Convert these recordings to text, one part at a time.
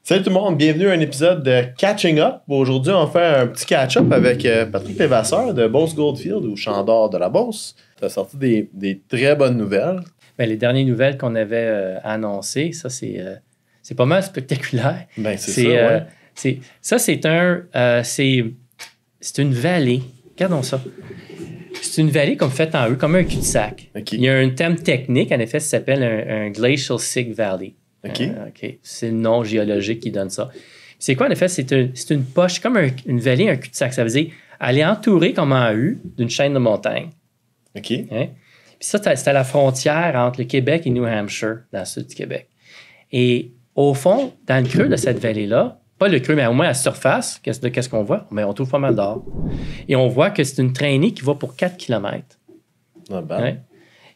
Salut tout le monde, bienvenue à un épisode de Catching Up. Aujourd'hui, on va faire un petit catch-up avec Patrick Levasseur de Beauce Goldfield ou Champ d'or de la Beauce. Tu as sorti des très bonnes nouvelles. Bien, les dernières nouvelles qu'on avait annoncées, ça, c'est pas mal spectaculaire. Ben, c'est ça, ouais. C'est une vallée. Regardons ça. C'est une vallée comme faite en E, comme un cul-de-sac. Okay. Il y a un terme technique, en effet, ça s'appelle un Glacial Sig Valley. OK. C'est le nom géologique qui donne ça. C'est quoi, en effet? C'est une poche, comme une vallée, un cul-de-sac. Ça veut dire, elle est entourée comme en U d'une chaîne de montagnes. OK. Hein? Puis ça, c'est à la frontière entre le Québec et New Hampshire, dans le sud du Québec. Et au fond, dans le creux de cette vallée-là, pas le creux, mais au moins à la surface, qu'est-ce qu'on voit? Mais on trouve pas mal d'or. Et on voit que c'est une traînée qui va pour 4 km. Not bad. Ouais.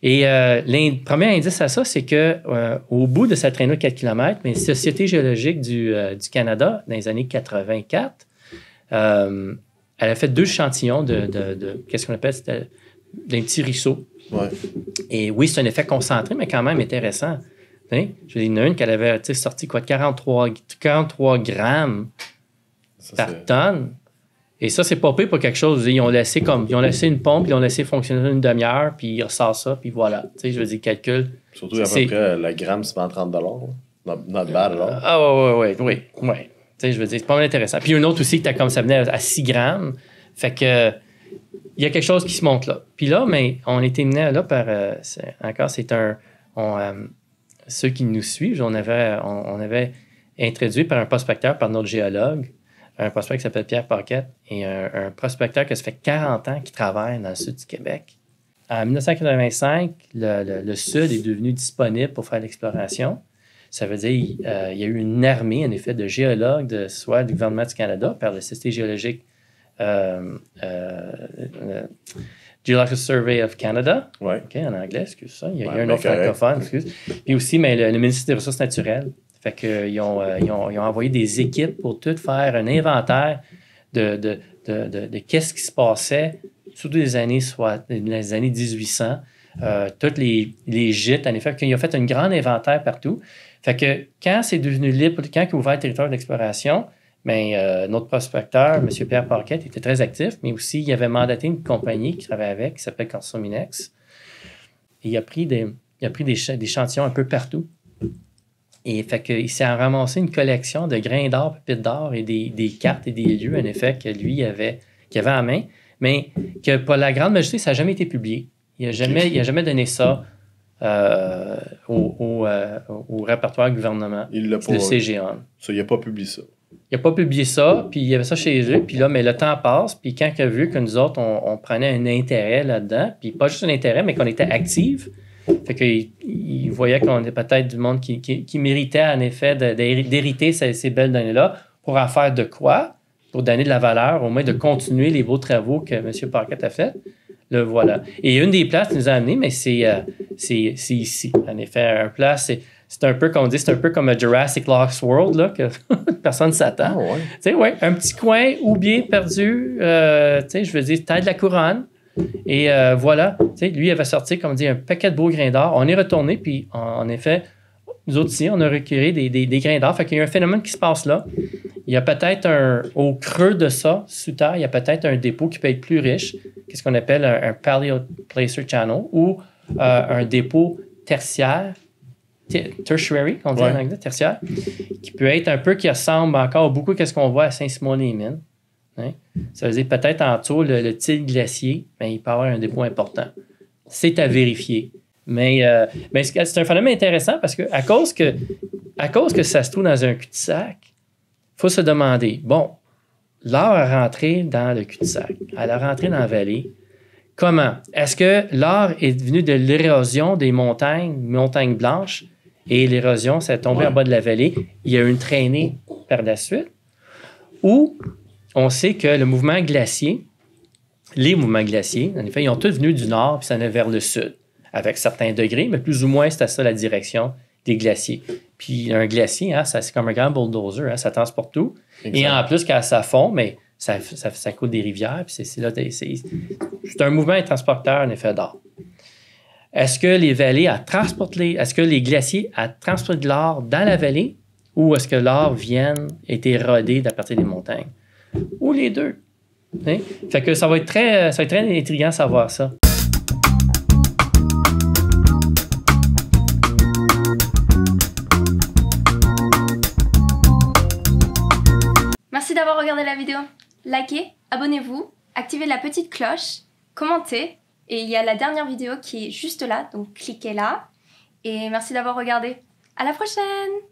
Et le premier indice à ça, c'est qu'au bout de cette traînée de 4 km, la Société géologique du Canada, dans les années 84, elle a fait 2 échantillons de qu'est-ce qu'on appelle? C'était d'un petit ruisseau. Ouais. Et oui, c'est un effet concentré, mais quand même intéressant. Je veux dire, il y en a une qui avait sorti 43 grammes par tonne. Et ça, c'est pas pire pour quelque chose. Ils ont laissé une pompe, ils ont laissé fonctionner une demi-heure, puis ils ressortent ça, puis voilà. Tu sais, je veux dire, calcul. Surtout à peu près, le gramme, c'est pas $30. Not bad, alors. Ah, oui. Tu sais, je veux dire, c'est pas mal intéressant. Puis une autre aussi, comme ça venait à 6 grammes. Fait que, il y a quelque chose qui se monte là. Puis là, mais on était mené là par, ceux qui nous suivent, on avait introduit par un prospecteur, par notre géologue, un prospecteur qui s'appelle Pierre Paquette et un prospecteur qui ça fait 40 ans qui travaille dans le sud du Québec. En 1985, le sud est devenu disponible pour faire l'exploration. Ça veut dire qu'il y a eu une armée, en effet, de géologues, soit du gouvernement du Canada, par la Société géologique Geological Survey of Canada. Ouais. OK, en anglais, excuse ça. Il y a un autre francophone, excuse. Puis aussi, mais le ministère des Ressources naturelles. Fait qu'ils ont envoyé des équipes pour tout faire un inventaire de qu'est-ce qui se passait sous les années 1800. Tous les gîtes, en effet, ils ont fait un grand inventaire partout. Fait que quand c'est devenu libre, quand il a ouvert le territoire d'exploration, notre prospecteur, M. Pierre Paquette, était très actif, mais aussi, il avait mandaté une compagnie qui travaille avec, qui s'appelle Consominex. Et il a pris des échantillons un peu partout. Et fait qu'il s'est ramassé une collection de grains d'or, pépites d'or et des cartes et des lieux, en effet, que lui qu'il avait en main, mais que pour la grande majorité, ça n'a jamais été publié. Il n'a jamais donné ça au répertoire gouvernement de CGON. Ça, il n'a pas publié ça. Il n'a pas publié ça, puis il y avait ça chez eux, puis là, mais le temps passe, puis quand il a vu que nous autres, on prenait un intérêt là-dedans, puis pas juste un intérêt, mais qu'on était actifs, fait qu'il voyait qu'on était peut-être du monde qui méritait, en effet, d'hériter ces belles données-là pour en faire de quoi? Pour donner de la valeur, au moins de continuer les beaux travaux que M. Paquette a fait. Le voilà. Et une des places qui nous a amenés, mais c'est ici. En effet, un place, c'est un peu, comme on dit, c'est un peu comme un Jurassic Lost World, là, que personne ne s'attend. Oh, ouais. Tu sais, ouais, un petit coin oublié, perdu, tu sais, je veux dire, taille de la couronne. Et voilà, tu sais, lui, il avait sorti, comme on dit, un paquet de beaux grains d'or. On est retourné, puis en effet, nous autres ici, on a recueilli des grains d'or. Fait qu'il y a un phénomène qui se passe là. Il y a peut-être au creux de ça, sous terre, il y a peut-être un dépôt qui peut être plus riche, qu'est-ce qu'on appelle un Paleoplacer Channel, ou un dépôt tertiaire, tertiary, on dit en anglais, tertiaire, qui peut être un peu, qui ressemble encore beaucoup à ce qu'on voit à Saint-Simon-les-Mines. Hein? Ça veut dire peut-être en dessous, le Tille glacier, il peut y avoir un dépôt important. C'est à vérifier. Mais c'est un phénomène intéressant parce que à cause que ça se trouve dans un cul-de-sac, il faut se demander, bon, l'or est rentré dans le cul-de-sac, elle est rentrée dans la vallée. Comment? Est-ce que l'or est venu de l'érosion des montagnes blanches, et l'érosion, ça est tombé en bas de la vallée, il y a eu une traînée par la suite? Ou on sait que les mouvements glaciers, en effet, ils ont tous venu du nord, puis ça allait vers le sud, avec certains degrés, mais plus ou moins, c'était ça la direction des glaciers. Puis un glacier, hein, c'est comme un grand bulldozer, hein, ça transporte tout. Exact. Et en plus, quand ça fond, mais ça coule des rivières, puis c'est un mouvement transporteur, en effet, d'or. Est-ce que les vallées est-ce que les glaciers transportent de l'or dans la vallée ou est-ce que l'or vient être érodé à partir des montagnes? Ou les deux. Hein? Fait que ça va être très intriguant de savoir ça. Merci d'avoir regardé la vidéo. Likez, abonnez-vous, activez la petite cloche, commentez. Et il y a la dernière vidéo qui est juste là, donc cliquez là. Et merci d'avoir regardé. À la prochaine!